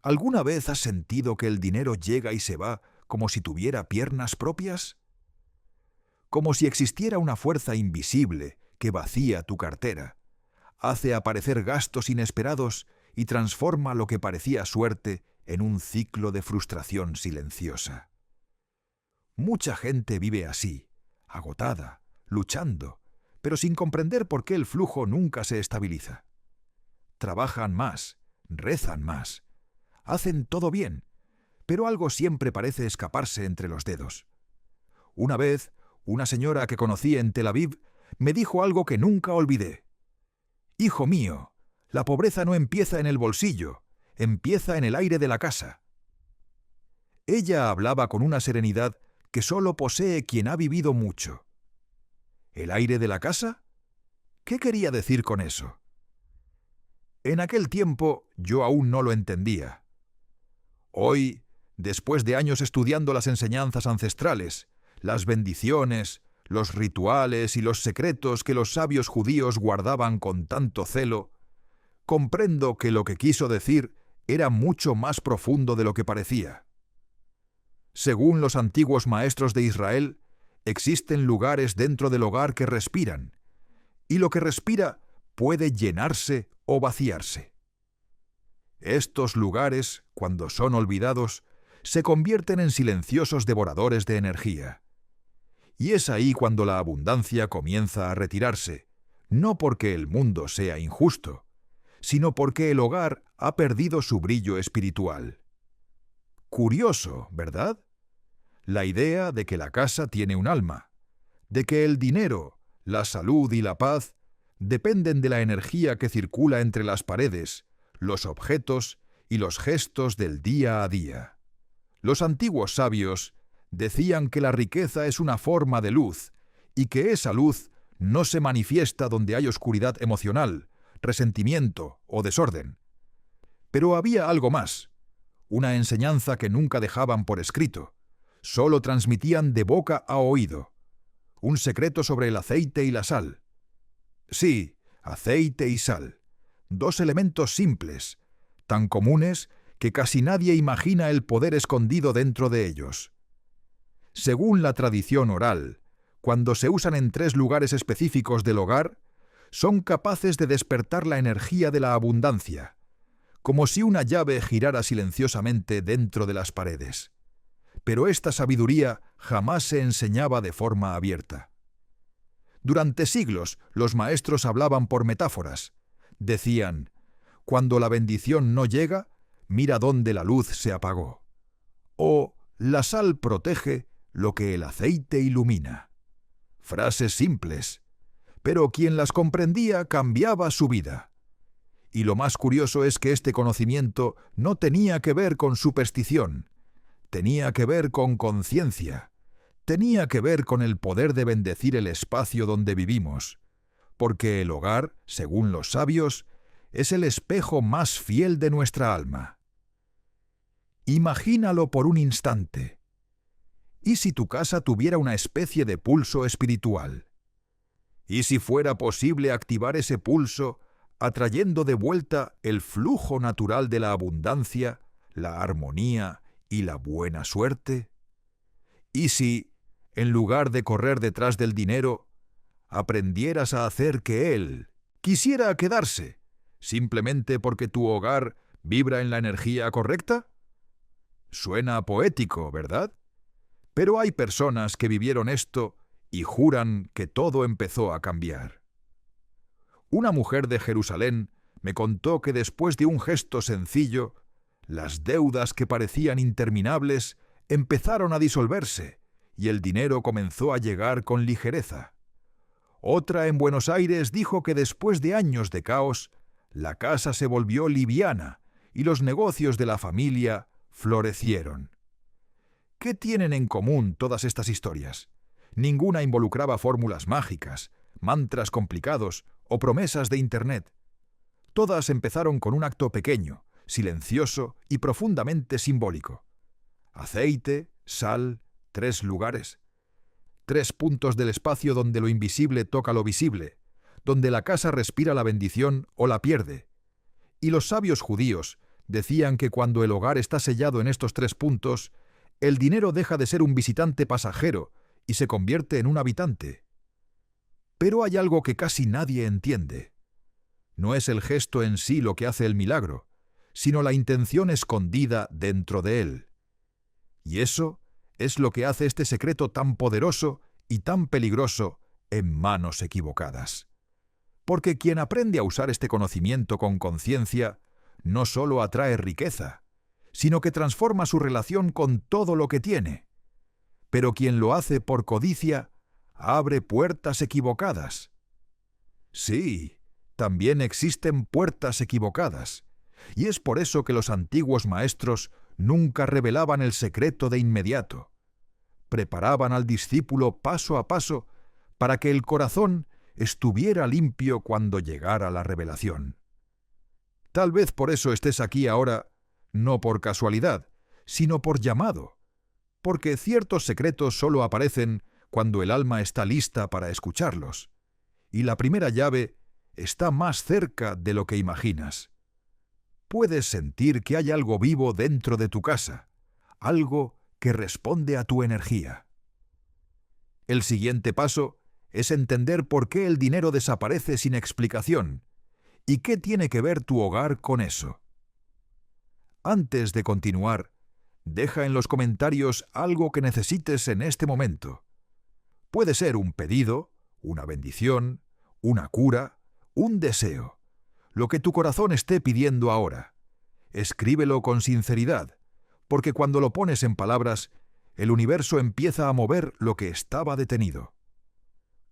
¿Alguna vez has sentido que el dinero llega y se va como si tuviera piernas propias? Como si existiera una fuerza invisible que vacía tu cartera, hace aparecer gastos inesperados y transforma lo que parecía suerte en un ciclo de frustración silenciosa. Mucha gente vive así, agotada, luchando, pero sin comprender por qué el flujo nunca se estabiliza. Trabajan más, rezan más, hacen todo bien, pero algo siempre parece escaparse entre los dedos. Una vez, una señora que conocí en Tel Aviv me dijo algo que nunca olvidé. «Hijo mío, la pobreza no empieza en el bolsillo, empieza en el aire de la casa». Ella hablaba con una serenidad que solo posee quien ha vivido mucho. ¿El aire de la casa? ¿Qué quería decir con eso? En aquel tiempo yo aún no lo entendía. Hoy, después de años estudiando las enseñanzas ancestrales, las bendiciones, los rituales y los secretos que los sabios judíos guardaban con tanto celo, comprendo que lo que quiso decir era mucho más profundo de lo que parecía. Según los antiguos maestros de Israel, existen lugares dentro del hogar que respiran, y lo que respira puede llenarse o vaciarse. Estos lugares, cuando son olvidados, se convierten en silenciosos devoradores de energía. Y es ahí cuando la abundancia comienza a retirarse, no porque el mundo sea injusto, sino porque el hogar ha perdido su brillo espiritual. Curioso, ¿verdad? La idea de que la casa tiene un alma, de que el dinero, la salud y la paz dependen de la energía que circula entre las paredes, los objetos y los gestos del día a día. Los antiguos sabios decían que la riqueza es una forma de luz y que esa luz no se manifiesta donde hay oscuridad emocional, resentimiento o desorden. Pero había algo más, una enseñanza que nunca dejaban por escrito, solo transmitían de boca a oído, un secreto sobre el aceite y la sal. Sí, aceite y sal, dos elementos simples, tan comunes que casi nadie imagina el poder escondido dentro de ellos. Según la tradición oral, cuando se usan en 3 lugares específicos del hogar, son capaces de despertar la energía de la abundancia, como si una llave girara silenciosamente dentro de las paredes. Pero esta sabiduría jamás se enseñaba de forma abierta. Durante siglos, los maestros hablaban por metáforas. Decían, cuando la bendición no llega, mira dónde la luz se apagó. O, la sal protege lo que el aceite ilumina. Frases simples, pero quien las comprendía cambiaba su vida. Y lo más curioso es que este conocimiento no tenía que ver con superstición, tenía que ver con conciencia, tenía que ver con el poder de bendecir el espacio donde vivimos, porque el hogar, según los sabios, es el espejo más fiel de nuestra alma. Imagínalo por un instante. ¿Y si tu casa tuviera una especie de pulso espiritual? ¿Y si fuera posible activar ese pulso atrayendo de vuelta el flujo natural de la abundancia, la armonía y la buena suerte? ¿Y si, en lugar de correr detrás del dinero, aprendieras a hacer que él quisiera quedarse, simplemente porque tu hogar vibra en la energía correcta? Suena poético, ¿verdad? Pero hay personas que vivieron esto y juran que todo empezó a cambiar. Una mujer de Jerusalén me contó que después de un gesto sencillo, las deudas que parecían interminables empezaron a disolverse y el dinero comenzó a llegar con ligereza. Otra en Buenos Aires dijo que después de años de caos, la casa se volvió liviana y los negocios de la familia florecieron. ¿Qué tienen en común todas estas historias? Ninguna involucraba fórmulas mágicas, mantras complicados o promesas de Internet. Todas empezaron con un acto pequeño, silencioso y profundamente simbólico. Aceite, sal, 3 lugares. 3 puntos del espacio donde lo invisible toca lo visible, donde la casa respira la bendición o la pierde. Y los sabios judíos Decían que cuando el hogar está sellado en estos 3 puntos, el dinero deja de ser un visitante pasajero y se convierte en un habitante. Pero hay algo que casi nadie entiende. No es el gesto en sí lo que hace el milagro, sino la intención escondida dentro de él. Y eso es lo que hace este secreto tan poderoso y tan peligroso en manos equivocadas. Porque quien aprende a usar este conocimiento con conciencia no solo atrae riqueza, sino que transforma su relación con todo lo que tiene. Pero quien lo hace por codicia abre puertas equivocadas. Sí, también existen puertas equivocadas, y es por eso que los antiguos maestros nunca revelaban el secreto de inmediato. Preparaban al discípulo paso a paso para que el corazón estuviera limpio cuando llegara la revelación. Tal vez por eso estés aquí ahora, no por casualidad, sino por llamado, porque ciertos secretos solo aparecen cuando el alma está lista para escucharlos, y la primera llave está más cerca de lo que imaginas. Puedes sentir que hay algo vivo dentro de tu casa, algo que responde a tu energía. El siguiente paso es entender por qué el dinero desaparece sin explicación y qué tiene que ver tu hogar con eso. Antes de continuar, deja en los comentarios algo que necesites en este momento. Puede ser un pedido, una bendición, una cura, un deseo, lo que tu corazón esté pidiendo ahora. Escríbelo con sinceridad, porque cuando lo pones en palabras, el universo empieza a mover lo que estaba detenido.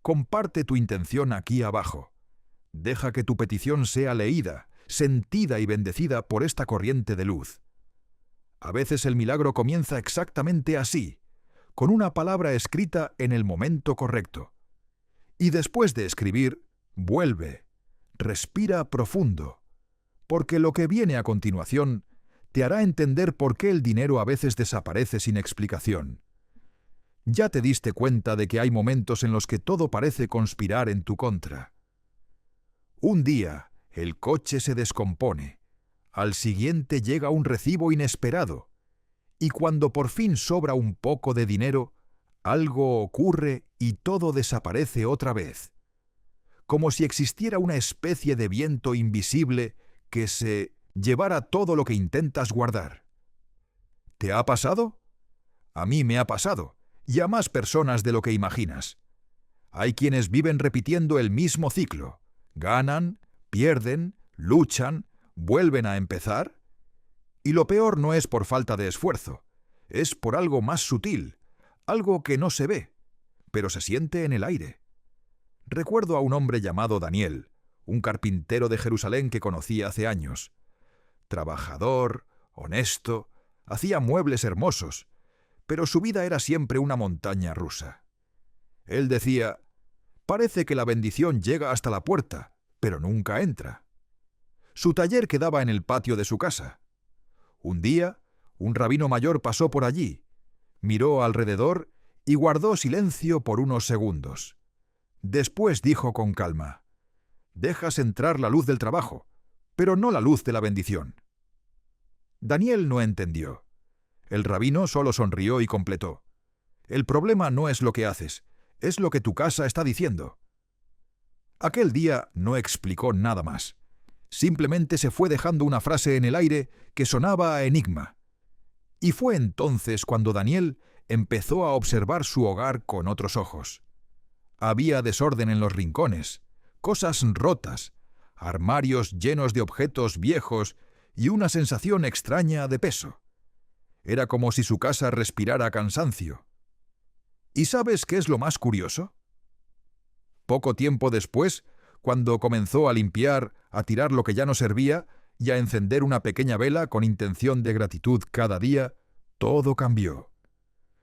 Comparte tu intención aquí abajo. Deja que tu petición sea leída, sentida y bendecida por esta corriente de luz. A veces el milagro comienza exactamente así, con una palabra escrita en el momento correcto. Y después de escribir, vuelve, respira profundo, porque lo que viene a continuación te hará entender por qué el dinero a veces desaparece sin explicación. Ya te diste cuenta de que hay momentos en los que todo parece conspirar en tu contra. Un día, el coche se descompone. Al siguiente llega un recibo inesperado. Y cuando por fin sobra un poco de dinero, algo ocurre y todo desaparece otra vez. Como si existiera una especie de viento invisible que se llevara todo lo que intentas guardar. ¿Te ha pasado? A mí me ha pasado, y a más personas de lo que imaginas. Hay quienes viven repitiendo el mismo ciclo. Ganan, pierden, luchan, vuelven a empezar. Y lo peor no es por falta de esfuerzo, es por algo más sutil, algo que no se ve, pero se siente en el aire. Recuerdo a un hombre llamado Daniel, un carpintero de Jerusalén que conocí hace años. Trabajador, honesto, hacía muebles hermosos, pero su vida era siempre una montaña rusa. Él decía: «Parece que la bendición llega hasta la puerta, pero nunca entra». Su taller quedaba en el patio de su casa. Un día, un rabino mayor pasó por allí, miró alrededor y guardó silencio por unos segundos. Después dijo con calma: «Dejas entrar la luz del trabajo, pero no la luz de la bendición». Daniel no entendió. El rabino solo sonrió y completó: «El problema no es lo que haces, es lo que tu casa está diciendo». Aquel día no explicó nada más. Simplemente se fue dejando una frase en el aire que sonaba a enigma. Y fue entonces cuando Daniel empezó a observar su hogar con otros ojos. Había desorden en los rincones, cosas rotas, armarios llenos de objetos viejos y una sensación extraña de peso. Era como si su casa respirara cansancio. ¿Y sabes qué es lo más curioso? Poco tiempo después, cuando comenzó a limpiar, a tirar lo que ya no servía y a encender una pequeña vela con intención de gratitud cada día, todo cambió.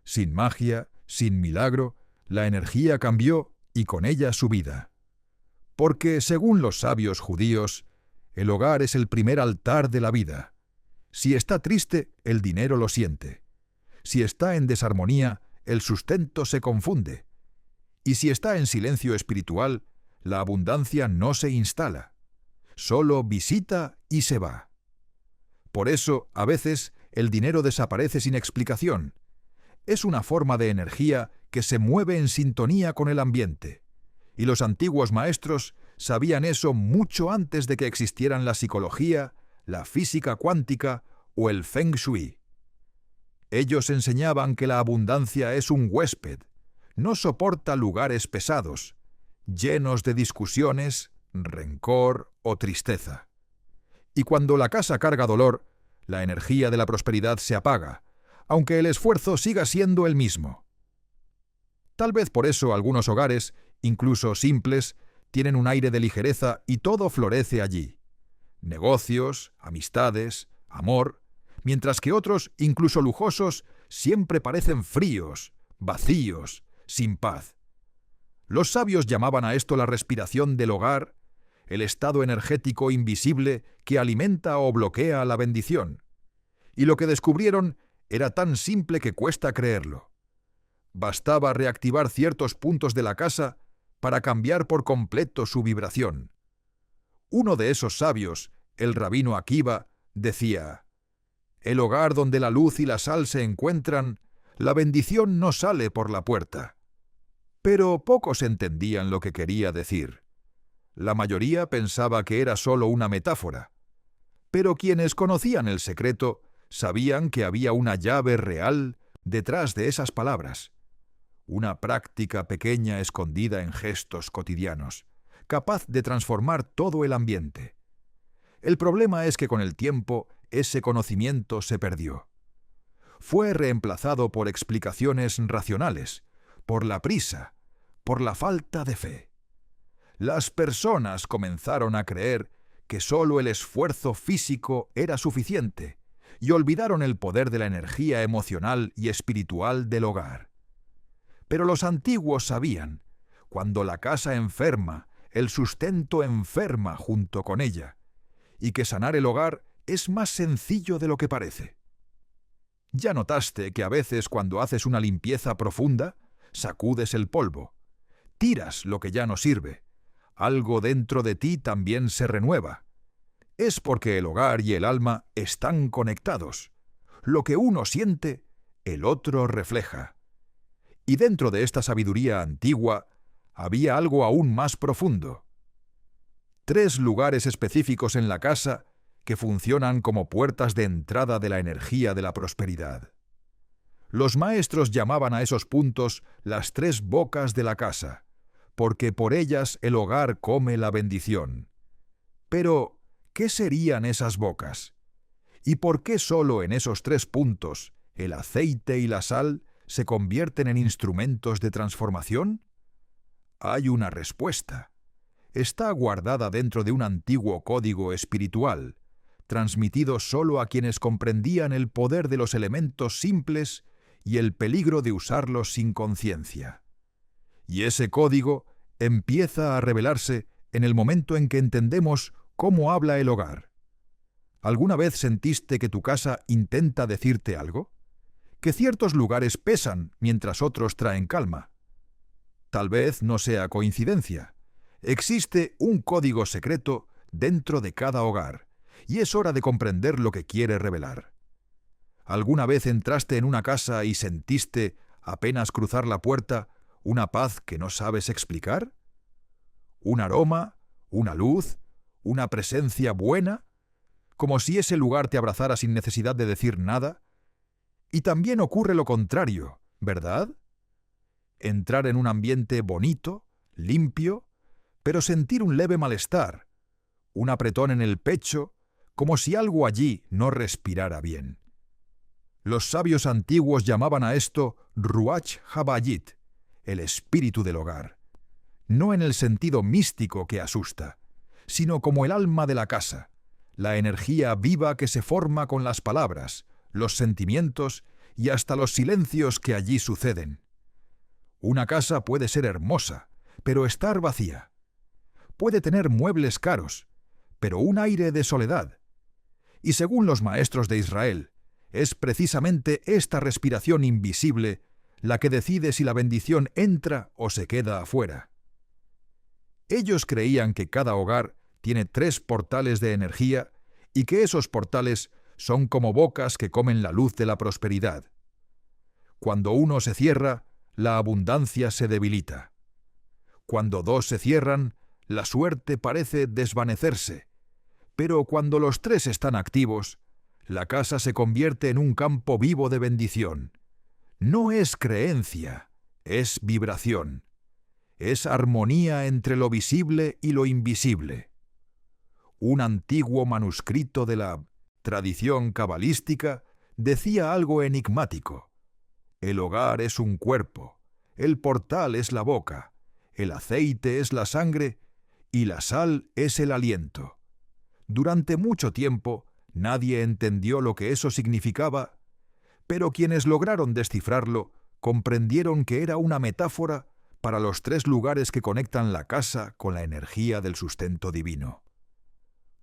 Sin magia, sin milagro, la energía cambió y con ella su vida. Porque, según los sabios judíos, el hogar es el primer altar de la vida. Si está triste, el dinero lo siente. Si está en desarmonía, el sustento se confunde. Y si está en silencio espiritual, la abundancia no se instala. Solo visita y se va. Por eso, a veces, el dinero desaparece sin explicación. Es una forma de energía que se mueve en sintonía con el ambiente. Y los antiguos maestros sabían eso mucho antes de que existieran la psicología, la física cuántica o el Feng Shui. Ellos enseñaban que la abundancia es un huésped, no soporta lugares pesados, llenos de discusiones, rencor o tristeza. Y cuando la casa carga dolor, la energía de la prosperidad se apaga, aunque el esfuerzo siga siendo el mismo. Tal vez por eso algunos hogares, incluso simples, tienen un aire de ligereza y todo florece allí. Negocios, amistades, amor, mientras que otros, incluso lujosos, siempre parecen fríos, vacíos, sin paz. Los sabios llamaban a esto la respiración del hogar, el estado energético invisible que alimenta o bloquea la bendición. Y lo que descubrieron era tan simple que cuesta creerlo. Bastaba reactivar ciertos puntos de la casa para cambiar por completo su vibración. Uno de esos sabios, el rabino Akiva, decía: «El hogar donde la luz y la sal se encuentran, la bendición no sale por la puerta». Pero pocos entendían lo que quería decir. La mayoría pensaba que era solo una metáfora. Pero quienes conocían el secreto sabían que había una llave real detrás de esas palabras. Una práctica pequeña escondida en gestos cotidianos, capaz de transformar todo el ambiente. El problema es que con el tiempo ese conocimiento se perdió. Fue reemplazado por explicaciones racionales, por la prisa, por la falta de fe. Las personas comenzaron a creer que solo el esfuerzo físico era suficiente y olvidaron el poder de la energía emocional y espiritual del hogar. Pero los antiguos sabían, cuando la casa enferma, el sustento enferma junto con ella, y que sanar el hogar es más sencillo de lo que parece. ¿Ya notaste que a veces cuando haces una limpieza profunda, sacudes el polvo, tiras lo que ya no sirve? Algo dentro de ti también se renueva. Es porque el hogar y el alma están conectados. Lo que uno siente, el otro refleja. Y dentro de esta sabiduría antigua había algo aún más profundo. 3 lugares específicos en la casa que funcionan como puertas de entrada de la energía de la prosperidad. Los maestros llamaban a esos puntos las 3 bocas de la casa, porque por ellas el hogar come la bendición. Pero, ¿qué serían esas bocas? ¿Y por qué solo en esos 3 puntos, el aceite y la sal, se convierten en instrumentos de transformación? Hay una respuesta. Está guardada dentro de un antiguo código espiritual, transmitido solo a quienes comprendían el poder de los elementos simples y el peligro de usarlos sin conciencia. Y ese código empieza a revelarse en el momento en que entendemos cómo habla el hogar. ¿Alguna vez sentiste que tu casa intenta decirte algo? ¿Que ciertos lugares pesan mientras otros traen calma? Tal vez no sea coincidencia. Existe un código secreto dentro de cada hogar, y es hora de comprender lo que quiere revelar. ¿Alguna vez entraste en una casa y sentiste, apenas cruzar la puerta, una paz que no sabes explicar? ¿Un aroma? ¿Una luz? ¿Una presencia buena? Como si ese lugar te abrazara sin necesidad de decir nada. Y también ocurre lo contrario, ¿verdad? Entrar en un ambiente bonito, limpio, pero sentir un leve malestar, un apretón en el pecho, como si algo allí no respirara bien. Los sabios antiguos llamaban a esto Ruach Habayit, el espíritu del hogar, no en el sentido místico que asusta, sino como el alma de la casa, la energía viva que se forma con las palabras, los sentimientos y hasta los silencios que allí suceden. Una casa puede ser hermosa, pero estar vacía. Puede tener muebles caros, pero un aire de soledad. Y según los maestros de Israel, es precisamente esta respiración invisible la que decide si la bendición entra o se queda afuera. Ellos creían que cada hogar tiene 3 portales de energía y que esos portales son como bocas que comen la luz de la prosperidad. Cuando uno se cierra, la abundancia se debilita. Cuando dos se cierran, la suerte parece desvanecerse. Pero cuando los tres están activos, la casa se convierte en un campo vivo de bendición. No es creencia, es vibración. Es armonía entre lo visible y lo invisible. Un antiguo manuscrito de la tradición cabalística decía algo enigmático. El hogar es un cuerpo, el portal es la boca, el aceite es la sangre y la sal es el aliento. Durante mucho tiempo nadie entendió lo que eso significaba, pero quienes lograron descifrarlo comprendieron que era una metáfora para los tres lugares que conectan la casa con la energía del sustento divino.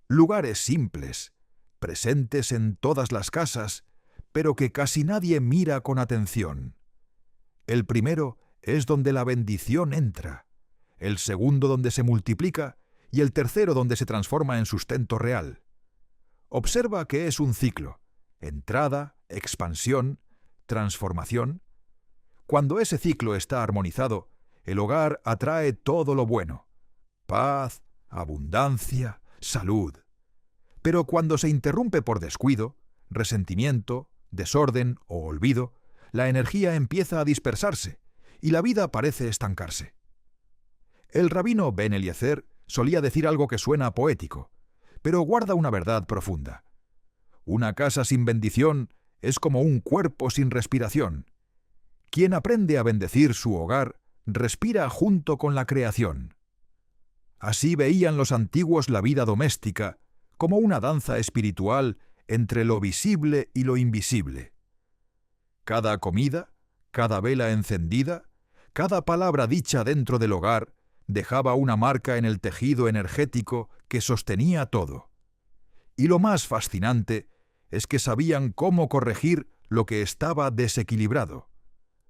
Lugares simples, presentes en todas las casas, pero que casi nadie mira con atención. El primero es donde la bendición entra, el segundo donde se multiplica y el tercero donde se transforma en sustento real. Observa que es un ciclo: entrada, expansión, transformación. Cuando ese ciclo está armonizado, el hogar atrae todo lo bueno: paz, abundancia, salud. Pero cuando se interrumpe por descuido, resentimiento, desorden o olvido, la energía empieza a dispersarse y la vida parece estancarse. El rabino Ben Eliezer solía decir algo que suena poético, pero guarda una verdad profunda. Una casa sin bendición es como un cuerpo sin respiración. Quien aprende a bendecir su hogar respira junto con la creación. Así veían los antiguos la vida doméstica, como una danza espiritual entre lo visible y lo invisible. Cada comida, cada vela encendida, cada palabra dicha dentro del hogar dejaba una marca en el tejido energético que sostenía todo. Y lo más fascinante es que sabían cómo corregir lo que estaba desequilibrado,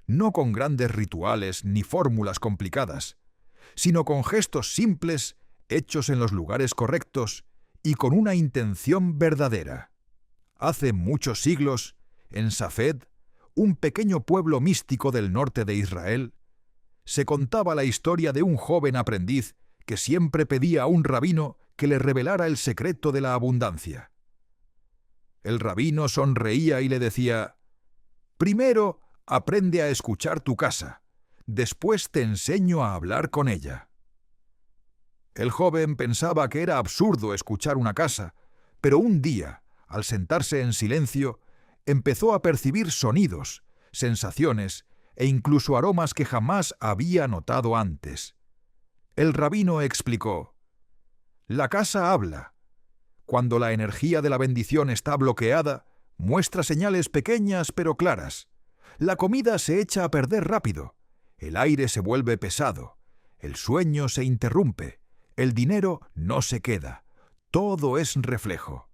no con grandes rituales ni fórmulas complicadas, sino con gestos simples hechos en los lugares correctos y con una intención verdadera. Hace muchos siglos, en Safed, un pequeño pueblo místico del norte de Israel, se contaba la historia de un joven aprendiz que siempre pedía a un rabino que le revelara el secreto de la abundancia. El rabino sonreía y le decía: «Primero aprende a escuchar tu casa, después te enseño a hablar con ella». El joven pensaba que era absurdo escuchar una casa, pero un día, al sentarse en silencio, empezó a percibir sonidos, sensaciones e incluso aromas que jamás había notado antes. El rabino explicó: «La casa habla. Cuando la energía de la bendición está bloqueada, muestra señales pequeñas pero claras. La comida se echa a perder rápido, el aire se vuelve pesado, el sueño se interrumpe, el dinero no se queda, todo es reflejo».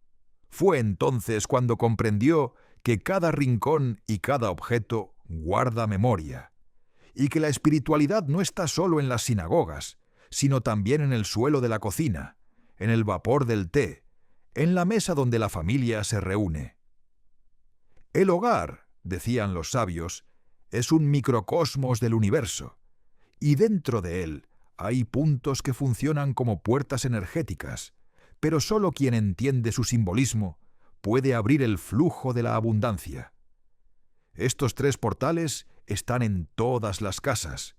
Fue entonces cuando comprendió que cada rincón y cada objeto guarda memoria, y que la espiritualidad no está solo en las sinagogas, sino también en el suelo de la cocina, en el vapor del té, en la mesa donde la familia se reúne. El hogar, decían los sabios, es un microcosmos del universo, y dentro de él hay puntos que funcionan como puertas energéticas, pero solo quien entiende su simbolismo puede abrir el flujo de la abundancia. Estos tres portales están en todas las casas,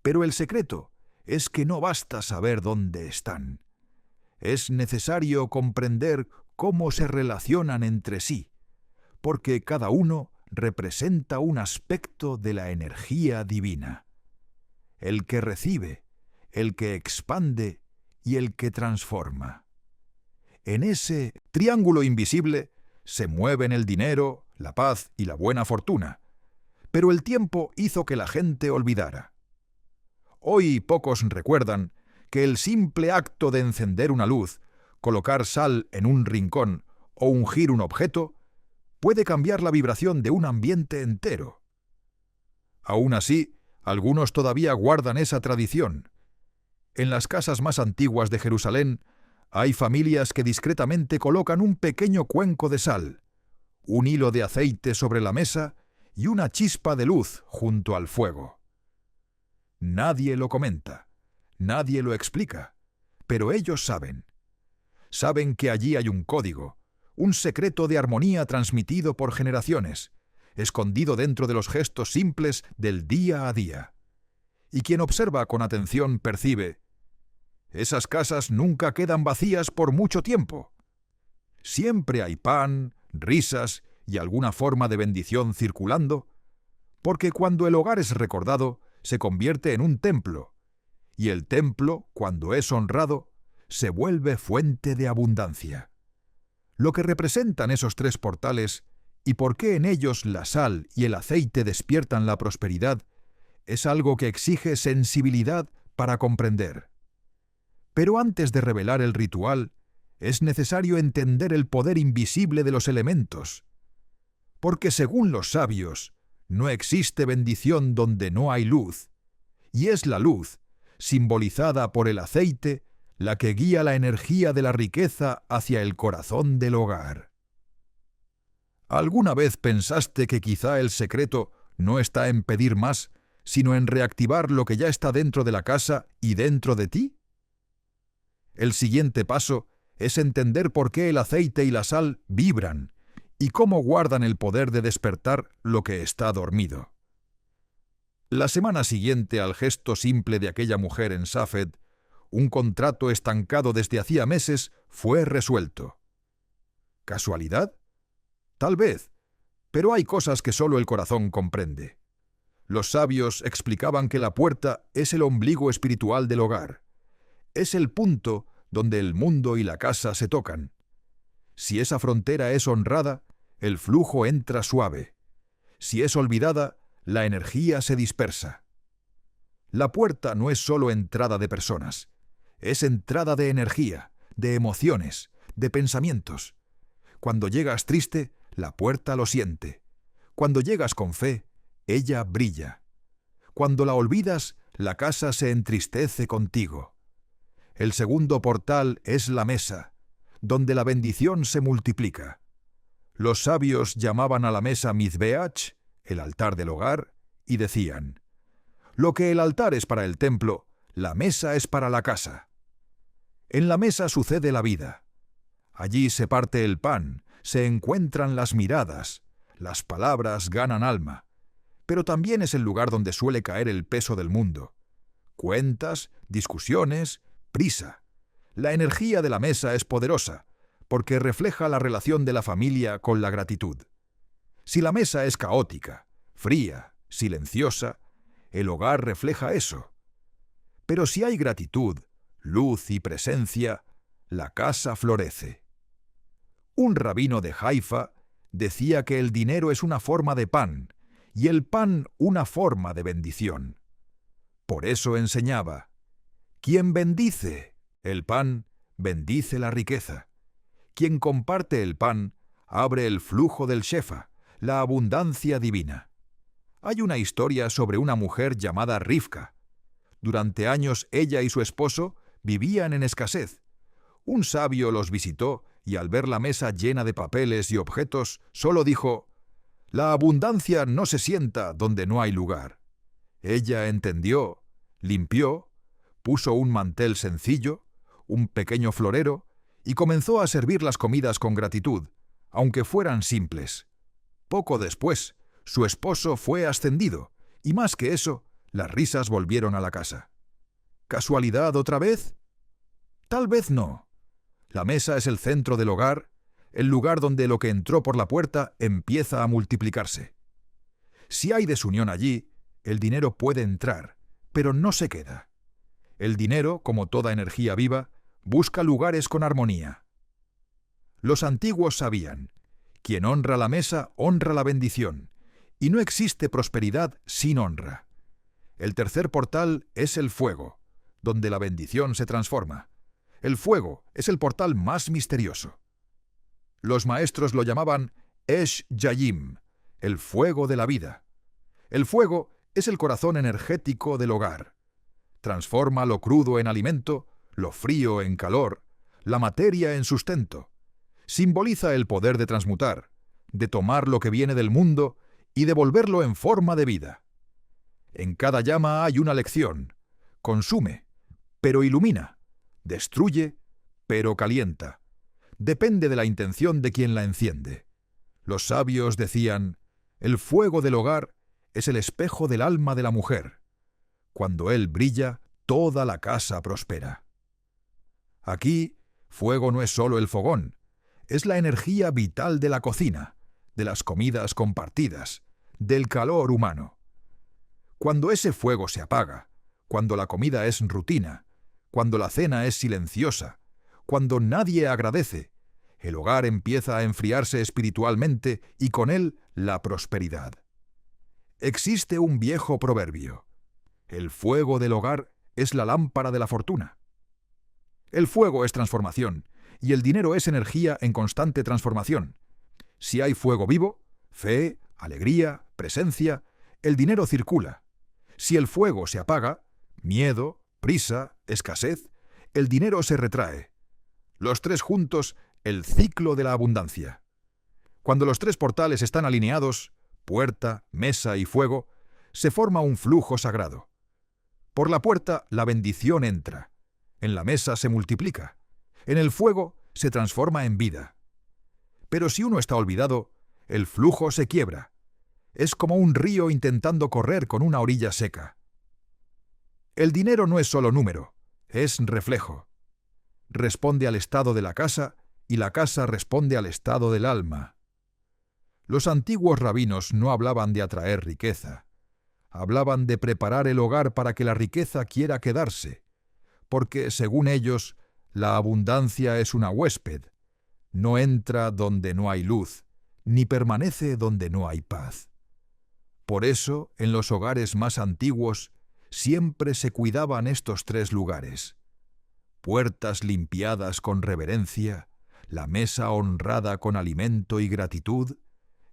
pero el secreto es que no basta saber dónde están. Es necesario comprender cómo se relacionan entre sí, porque cada uno representa un aspecto de la energía divina. El que recibe, el que expande y el que transforma. En ese triángulo invisible se mueven el dinero, la paz y la buena fortuna, pero el tiempo hizo que la gente olvidara. Hoy pocos recuerdan que el simple acto de encender una luz, colocar sal en un rincón o ungir un objeto puede cambiar la vibración de un ambiente entero. Aún así, algunos todavía guardan esa tradición. En las casas más antiguas de Jerusalén hay familias que discretamente colocan un pequeño cuenco de sal, un hilo de aceite sobre la mesa y una chispa de luz junto al fuego. Nadie lo comenta, nadie lo explica, pero ellos saben. Saben que allí hay un código, un secreto de armonía transmitido por generaciones, escondido dentro de los gestos simples del día a día. Y quien observa con atención percibe: esas casas nunca quedan vacías por mucho tiempo. Siempre hay pan, risas y alguna forma de bendición circulando, porque cuando el hogar es recordado, se convierte en un templo, y el templo, cuando es honrado, se vuelve fuente de abundancia. Lo que representan esos tres portales y por qué en ellos la sal y el aceite despiertan la prosperidad es algo que exige sensibilidad para comprender. Pero antes de revelar el ritual, es necesario entender el poder invisible de los elementos, porque según los sabios, no existe bendición donde no hay luz, y es la luz, simbolizada por el aceite, la que guía la energía de la riqueza hacia el corazón del hogar. ¿Alguna vez pensaste que quizá el secreto no está en pedir más, sino en reactivar lo que ya está dentro de la casa y dentro de ti? El siguiente paso es entender por qué el aceite y la sal vibran y cómo guardan el poder de despertar lo que está dormido. La semana siguiente al gesto simple de aquella mujer en Safed, un contrato estancado desde hacía meses fue resuelto. ¿Casualidad? Tal vez, pero hay cosas que solo el corazón comprende. Los sabios explicaban que la puerta es el ombligo espiritual del hogar. Es el punto donde el mundo y la casa se tocan. Si esa frontera es honrada, el flujo entra suave. Si es olvidada, la energía se dispersa. La puerta no es solo entrada de personas, es entrada de energía, de emociones, de pensamientos. Cuando llegas triste, la puerta lo siente. Cuando llegas con fe, ella brilla. Cuando la olvidas, la casa se entristece contigo. El segundo portal es la mesa, donde la bendición se multiplica. Los sabios llamaban a la mesa Mizbeach, el altar del hogar, y decían: lo que el altar es para el templo, la mesa es para la casa. En la mesa sucede la vida. Allí se parte el pan, se encuentran las miradas, las palabras ganan alma, pero también es el lugar donde suele caer el peso del mundo. Cuentas, discusiones, prisa. La energía de la mesa es poderosa, porque refleja la relación de la familia con la gratitud. Si la mesa es caótica, fría, silenciosa, el hogar refleja eso. Pero si hay gratitud, luz y presencia, la casa florece. Un rabino de Haifa decía que el dinero es una forma de pan, y el pan una forma de bendición. Por eso enseñaba: quien bendice el pan, bendice la riqueza. Quien comparte el pan, abre el flujo del shefa, la abundancia divina. Hay una historia sobre una mujer llamada Rivka. Durante años ella y su esposo vivían en escasez. Un sabio los visitó y al ver la mesa llena de papeles y objetos, solo dijo: la abundancia no se sienta donde no hay lugar. Ella entendió, limpió, puso un mantel sencillo, un pequeño florero, y comenzó a servir las comidas con gratitud, aunque fueran simples. Poco después, su esposo fue ascendido, y más que eso, las risas volvieron a la casa. ¿Casualidad otra vez? Tal vez no. La mesa es el centro del hogar, el lugar donde lo que entró por la puerta empieza a multiplicarse. Si hay desunión allí, el dinero puede entrar, pero no se queda. El dinero, como toda energía viva, busca lugares con armonía. Los antiguos sabían: quien honra la mesa, honra la bendición, y no existe prosperidad sin honra. El tercer portal es el fuego, donde la bendición se transforma. El fuego es el portal más misterioso. Los maestros lo llamaban Esh Yayim, el fuego de la vida. El fuego es el corazón energético del hogar. Transforma lo crudo en alimento, lo frío en calor, la materia en sustento. Simboliza el poder de transmutar, de tomar lo que viene del mundo y devolverlo en forma de vida. En cada llama hay una lección. Consume, pero ilumina. Destruye, pero calienta. Depende de la intención de quien la enciende. Los sabios decían, el fuego del hogar es el espejo del alma de la mujer. Cuando él brilla, toda la casa prospera. Aquí, fuego no es solo el fogón, es la energía vital de la cocina, de las comidas compartidas, del calor humano. Cuando ese fuego se apaga, cuando la comida es rutina, cuando la cena es silenciosa, cuando nadie agradece, el hogar empieza a enfriarse espiritualmente y con él la prosperidad. Existe un viejo proverbio: el fuego del hogar es la lámpara de la fortuna. El fuego es transformación, y el dinero es energía en constante transformación. Si hay fuego vivo, fe, alegría, presencia, el dinero circula. Si el fuego se apaga, miedo, prisa, escasez, el dinero se retrae. Los tres juntos, el ciclo de la abundancia. Cuando los tres portales están alineados, puerta, mesa y fuego, se forma un flujo sagrado. Por la puerta la bendición entra, en la mesa se multiplica, en el fuego se transforma en vida. Pero si uno está olvidado, el flujo se quiebra. Es como un río intentando correr con una orilla seca. El dinero no es solo número, es reflejo. Responde al estado de la casa y la casa responde al estado del alma. Los antiguos rabinos no hablaban de atraer riqueza. Hablaban de preparar el hogar para que la riqueza quiera quedarse, porque, según ellos, la abundancia es una huésped. No entra donde no hay luz, ni permanece donde no hay paz. Por eso, en los hogares más antiguos, siempre se cuidaban estos tres lugares: puertas limpiadas con reverencia, la mesa honrada con alimento y gratitud,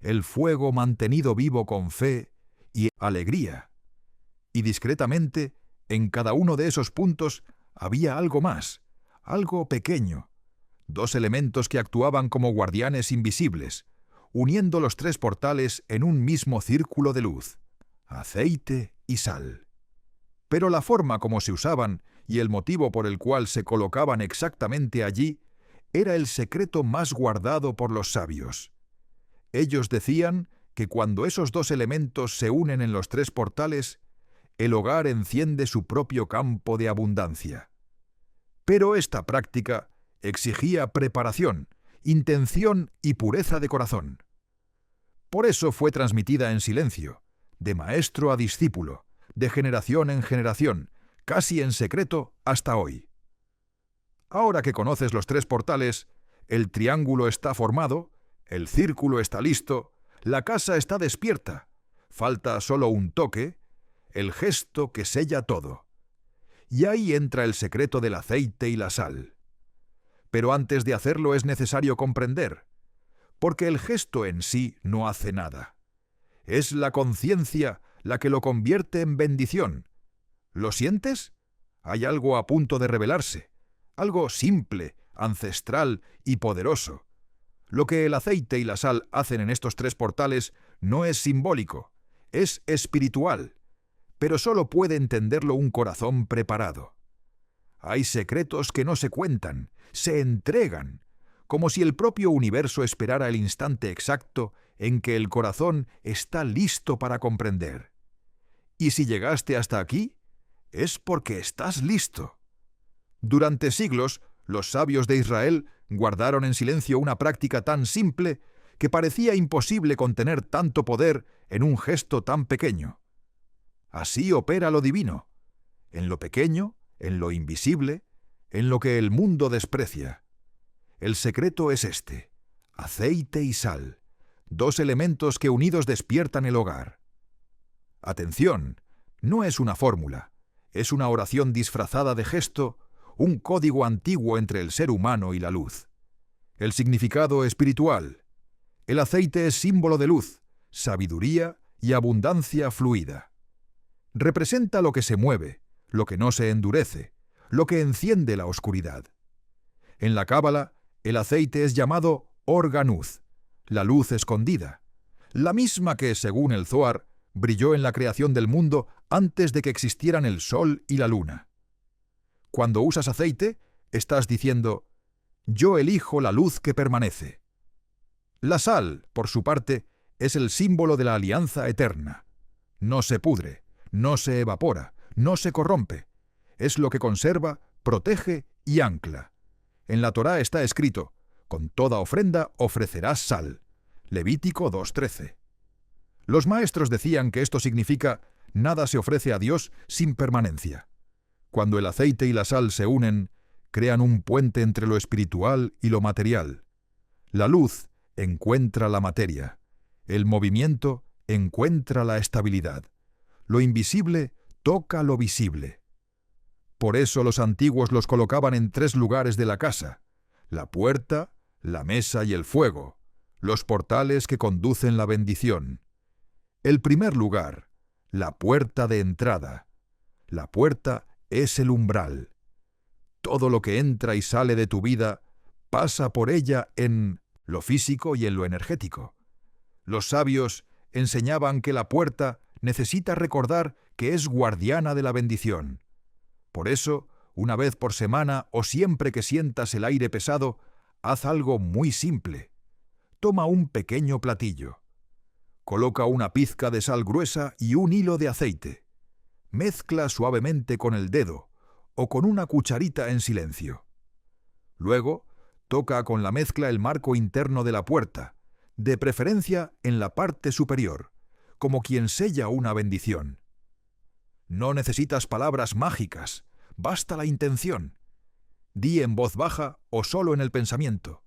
el fuego mantenido vivo con fe y alegría. Y discretamente, en cada uno de esos puntos había algo más, algo pequeño, dos elementos que actuaban como guardianes invisibles, uniendo los tres portales en un mismo círculo de luz: aceite y sal. Pero la forma como se usaban y el motivo por el cual se colocaban exactamente allí era el secreto más guardado por los sabios. Ellos decían que cuando esos dos elementos se unen en los tres portales, el hogar enciende su propio campo de abundancia. Pero esta práctica exigía preparación, intención y pureza de corazón. Por eso fue transmitida en silencio, de maestro a discípulo, de generación en generación, casi en secreto hasta hoy. Ahora que conoces los tres portales, el triángulo está formado, el círculo está listo, la casa está despierta, falta solo un toque, el gesto que sella todo. Y ahí entra el secreto del aceite y la sal. Pero antes de hacerlo es necesario comprender, porque el gesto en sí no hace nada. Es la conciencia la que lo convierte en bendición. ¿Lo sientes? Hay algo a punto de revelarse, algo simple, ancestral y poderoso. Lo que el aceite y la sal hacen en estos tres portales no es simbólico, es espiritual, pero solo puede entenderlo un corazón preparado. Hay secretos que no se cuentan, se entregan, como si el propio universo esperara el instante exacto en que el corazón está listo para comprender. Y si llegaste hasta aquí, es porque estás listo. Durante siglos, los sabios de Israel guardaron en silencio una práctica tan simple que parecía imposible contener tanto poder en un gesto tan pequeño. Así opera lo divino, en lo pequeño, en lo invisible, en lo que el mundo desprecia. El secreto es este: aceite y sal, dos elementos que unidos despiertan el hogar. Atención, no es una fórmula, es una oración disfrazada de gesto, un código antiguo entre el ser humano y la luz. El significado espiritual: el aceite es símbolo de luz, sabiduría y abundancia fluida. Representa lo que se mueve, lo que no se endurece, lo que enciende la oscuridad. En la Cábala, el aceite es llamado Or Ganuz, la luz escondida, la misma que, según el Zohar, brilló en la creación del mundo antes de que existieran el sol y la luna. Cuando usas aceite, estás diciendo: yo elijo la luz que permanece. La sal, por su parte, es el símbolo de la alianza eterna. No se pudre, no se evapora, no se corrompe. Es lo que conserva, protege y ancla. En la Torá está escrito: con toda ofrenda ofrecerás sal. Levítico 2:13. Los maestros decían que esto significa: nada se ofrece a Dios sin permanencia. Cuando el aceite y la sal se unen, crean un puente entre lo espiritual y lo material. La luz encuentra la materia. El movimiento encuentra la estabilidad. Lo invisible toca lo visible. Por eso los antiguos los colocaban en 3 lugares de la casa: la puerta, la mesa y el fuego, los portales que conducen la bendición. El primer lugar, la puerta de entrada. La puerta es el umbral. Todo lo que entra y sale de tu vida pasa por ella en lo físico y en lo energético. Los sabios enseñaban que la puerta necesita recordar que es guardiana de la bendición. Por eso, una vez por semana o siempre que sientas el aire pesado, haz algo muy simple. Toma un pequeño platillo. Coloca una pizca de sal gruesa y un hilo de aceite. Mezcla suavemente con el dedo o con una cucharita en silencio. Luego, toca con la mezcla el marco interno de la puerta, de preferencia en la parte superior, como quien sella una bendición. No necesitas palabras mágicas, basta la intención. Di en voz baja o solo en el pensamiento: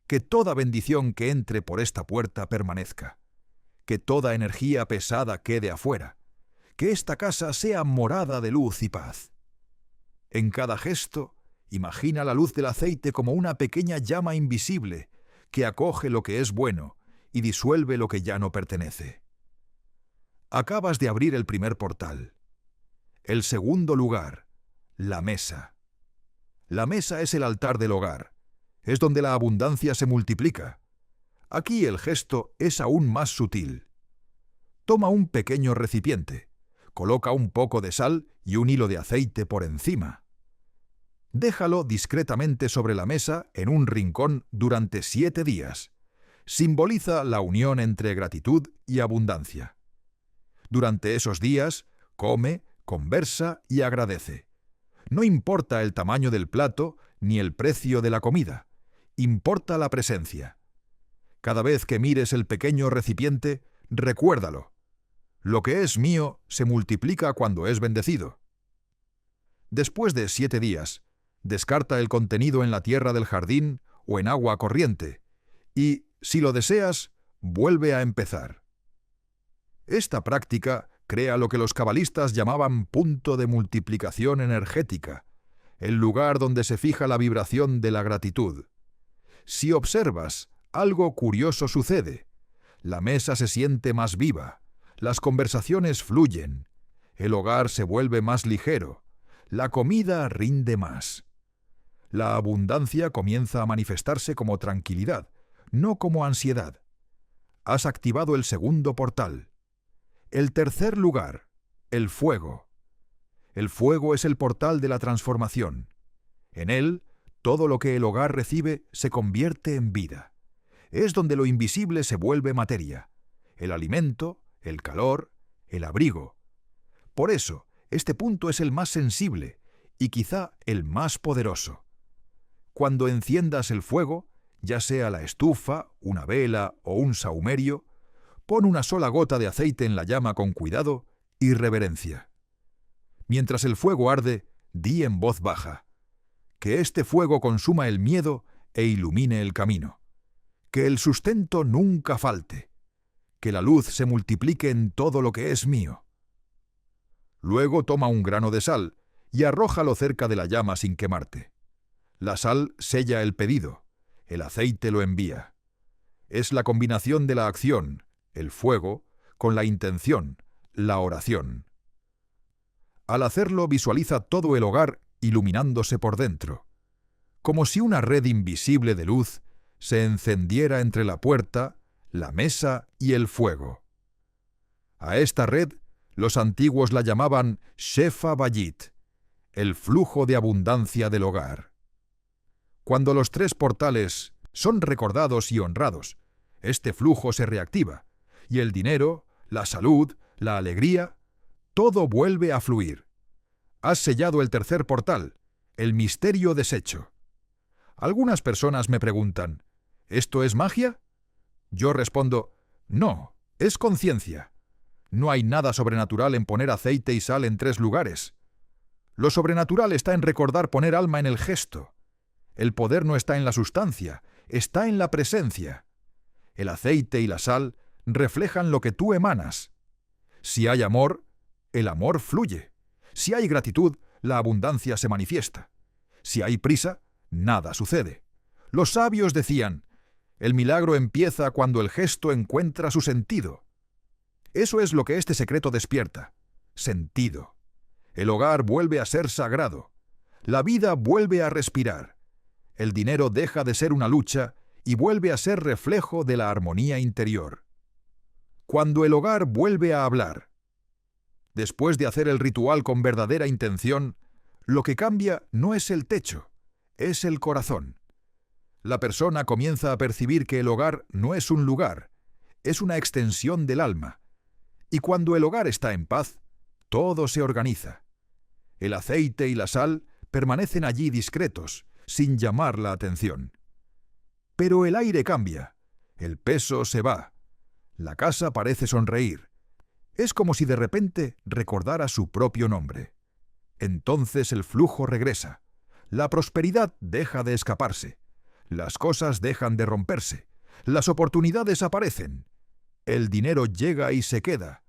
que toda bendición que entre por esta puerta permanezca, que toda energía pesada quede afuera, que esta casa sea morada de luz y paz. En cada gesto, imagina la luz del aceite como una pequeña llama invisible que acoge lo que es bueno y disuelve lo que ya no pertenece. Acabas de abrir el primer portal. El segundo lugar, la mesa. La mesa es el altar del hogar. Es donde la abundancia se multiplica. Aquí el gesto es aún más sutil. Toma un pequeño recipiente, coloca un poco de sal y un hilo de aceite por encima. Déjalo discretamente sobre la mesa en un rincón durante 7 días. Simboliza la unión entre gratitud y abundancia. Durante esos días, come, conversa y agradece. No importa el tamaño del plato ni el precio de la comida, importa la presencia. Cada vez que mires el pequeño recipiente, recuérdalo: lo que es mío se multiplica cuando es bendecido. Después de 7 días, descarta el contenido en la tierra del jardín o en agua corriente y, si lo deseas, vuelve a empezar. Esta práctica crea lo que los cabalistas llamaban punto de multiplicación energética, el lugar donde se fija la vibración de la gratitud. Si observas, algo curioso sucede. La mesa se siente más viva, las conversaciones fluyen, el hogar se vuelve más ligero, la comida rinde más. La abundancia comienza a manifestarse como tranquilidad, no como ansiedad. Has activado el segundo portal. El tercer lugar, el fuego. El fuego es el portal de la transformación. En él, todo lo que el hogar recibe se convierte en vida. Es donde lo invisible se vuelve materia: el alimento, el calor, el abrigo. Por eso, este punto es el más sensible y quizá el más poderoso. Cuando enciendas el fuego, ya sea la estufa, una vela o un sahumerio, pon una sola gota de aceite en la llama con cuidado y reverencia. Mientras el fuego arde, di en voz baja: que este fuego consuma el miedo e ilumine el camino. Que el sustento nunca falte. Que la luz se multiplique en todo lo que es mío. Luego toma un grano de sal y arrójalo cerca de la llama sin quemarte. La sal sella el pedido, el aceite lo envía. Es la combinación de la acción, el fuego, con la intención, la oración. Al hacerlo, visualiza todo el hogar iluminándose por dentro, como si una red invisible de luz se encendiera entre la puerta, la mesa y el fuego. A esta red los antiguos la llamaban Shefa Bayit, el flujo de abundancia del hogar. Cuando los tres portales son recordados y honrados, este flujo se reactiva, y el dinero, la salud, la alegría, todo vuelve a fluir. Has sellado el tercer portal, el misterio deshecho. Algunas personas me preguntan, ¿esto es magia? Yo respondo, no, es conciencia. No hay nada sobrenatural en poner aceite y sal en 3 lugares. Lo sobrenatural está en recordar poner alma en el gesto. El poder no está en la sustancia, está en la presencia. El aceite y la sal reflejan lo que tú emanas. Si hay amor, el amor fluye. Si hay gratitud, la abundancia se manifiesta. Si hay prisa, nada sucede. Los sabios decían, el milagro empieza cuando el gesto encuentra su sentido. Eso es lo que este secreto despierta. Sentido. El hogar vuelve a ser sagrado. La vida vuelve a respirar. El dinero deja de ser una lucha y vuelve a ser reflejo de la armonía interior. Cuando el hogar vuelve a hablar. Después de hacer el ritual con verdadera intención, lo que cambia no es el techo, es el corazón. La persona comienza a percibir que el hogar no es un lugar, es una extensión del alma. Y cuando el hogar está en paz, todo se organiza. El aceite y la sal permanecen allí discretos, sin llamar la atención. Pero el aire cambia, el peso se va, la casa parece sonreír. Es como si de repente recordara su propio nombre. Entonces el flujo regresa, la prosperidad deja de escaparse, las cosas dejan de romperse, las oportunidades aparecen. El dinero llega y se queda,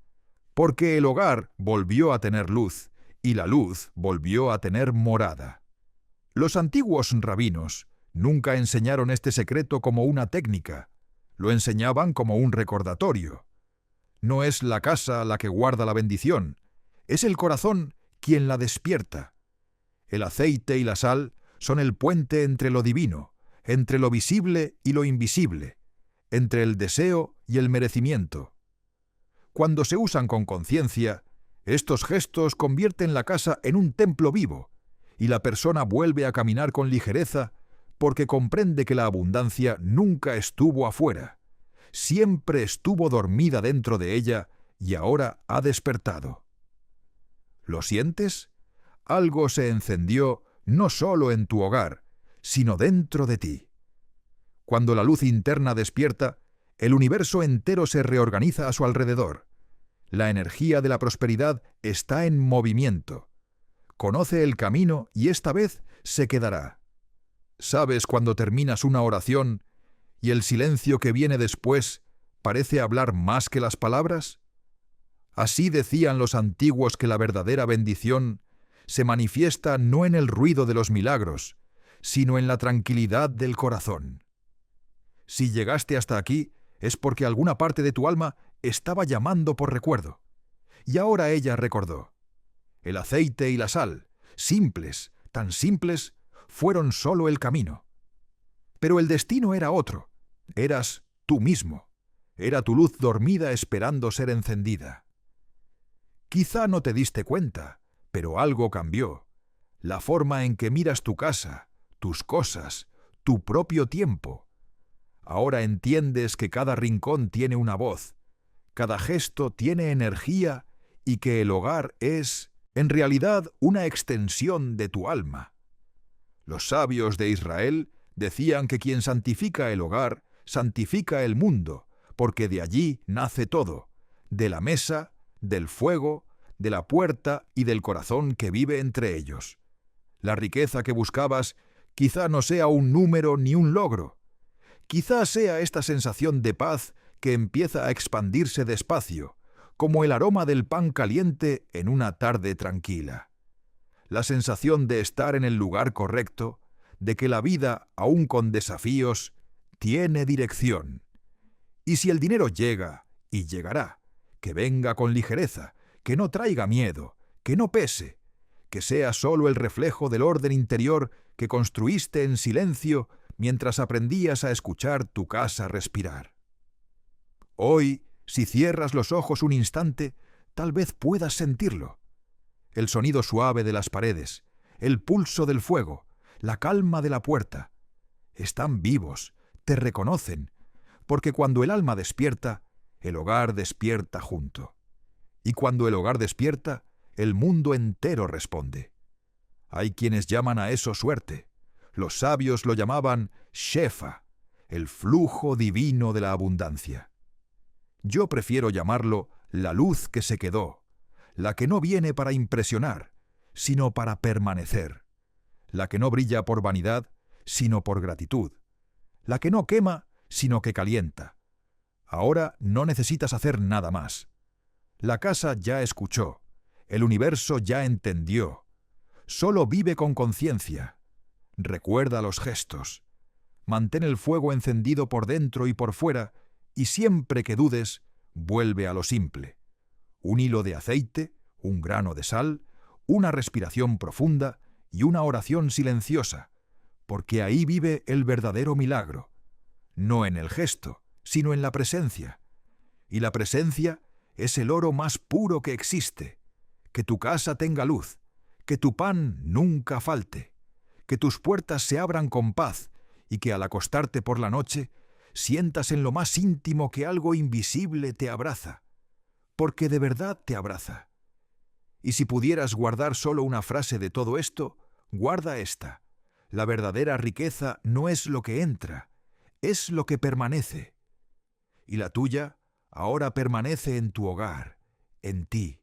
porque el hogar volvió a tener luz y la luz volvió a tener morada. Los antiguos rabinos nunca enseñaron este secreto como una técnica, lo enseñaban como un recordatorio. No es la casa la que guarda la bendición, es el corazón quien la despierta. El aceite y la sal son el puente entre lo divino, entre lo visible y lo invisible, entre el deseo y el merecimiento. Cuando se usan con conciencia, estos gestos convierten la casa en un templo vivo, y la persona vuelve a caminar con ligereza porque comprende que la abundancia nunca estuvo afuera, siempre estuvo dormida dentro de ella y ahora ha despertado. ¿Lo sientes? Algo se encendió no solo en tu hogar, sino dentro de ti. Cuando la luz interna despierta, el universo entero se reorganiza a su alrededor. La energía de la prosperidad está en movimiento. Conoce el camino y esta vez se quedará. ¿Sabes cuando terminas una oración y el silencio que viene después parece hablar más que las palabras? Así decían los antiguos que la verdadera bendición se manifiesta no en el ruido de los milagros, sino en la tranquilidad del corazón. Si llegaste hasta aquí, es porque alguna parte de tu alma estaba llamando por recuerdo. Y ahora ella recordó. El aceite y la sal, simples, tan simples, fueron solo el camino. Pero el destino era otro. Eras tú mismo. Era tu luz dormida esperando ser encendida. Quizá no te diste cuenta, pero algo cambió. La forma en que miras tu casa, tus cosas, tu propio tiempo. Ahora entiendes que cada rincón tiene una voz, cada gesto tiene energía y que el hogar es, en realidad, una extensión de tu alma. Los sabios de Israel decían que quien santifica el hogar, santifica el mundo, porque de allí nace todo, de la mesa, del fuego, de la puerta y del corazón que vive entre ellos. La riqueza que buscabas quizá no sea un número ni un logro. Quizá sea esta sensación de paz que empieza a expandirse despacio, como el aroma del pan caliente en una tarde tranquila. La sensación de estar en el lugar correcto, de que la vida, aun con desafíos, tiene dirección. Y si el dinero llega, y llegará, que venga con ligereza, que no traiga miedo, que no pese, que sea solo el reflejo del orden interior que construiste en silencio mientras aprendías a escuchar tu casa respirar. Hoy, si cierras los ojos un instante, tal vez puedas sentirlo. El sonido suave de las paredes, el pulso del fuego, la calma de la puerta. Están vivos, te reconocen, porque cuando el alma despierta, el hogar despierta junto. Y cuando el hogar despierta, el mundo entero responde. Hay quienes llaman a eso suerte. Los sabios lo llamaban Shefa, el flujo divino de la abundancia. Yo prefiero llamarlo la luz que se quedó, la que no viene para impresionar, sino para permanecer, la que no brilla por vanidad, sino por gratitud, la que no quema, sino que calienta. Ahora no necesitas hacer nada más. La casa ya escuchó, el universo ya entendió. Solo vive con conciencia. Recuerda los gestos. Mantén el fuego encendido por dentro y por fuera, y siempre que dudes, vuelve a lo simple. Un hilo de aceite, un grano de sal, una respiración profunda y una oración silenciosa, porque ahí vive el verdadero milagro. No en el gesto, sino en la presencia. Y la presencia es el oro más puro que existe. Que tu casa tenga luz, que tu pan nunca falte, que tus puertas se abran con paz y que al acostarte por la noche sientas en lo más íntimo que algo invisible te abraza, porque de verdad te abraza. Y si pudieras guardar solo una frase de todo esto, guarda esta: la verdadera riqueza no es lo que entra, es lo que permanece. Y la tuya ahora permanece en tu hogar, en ti.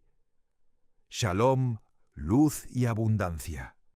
Shalom, luz y abundancia.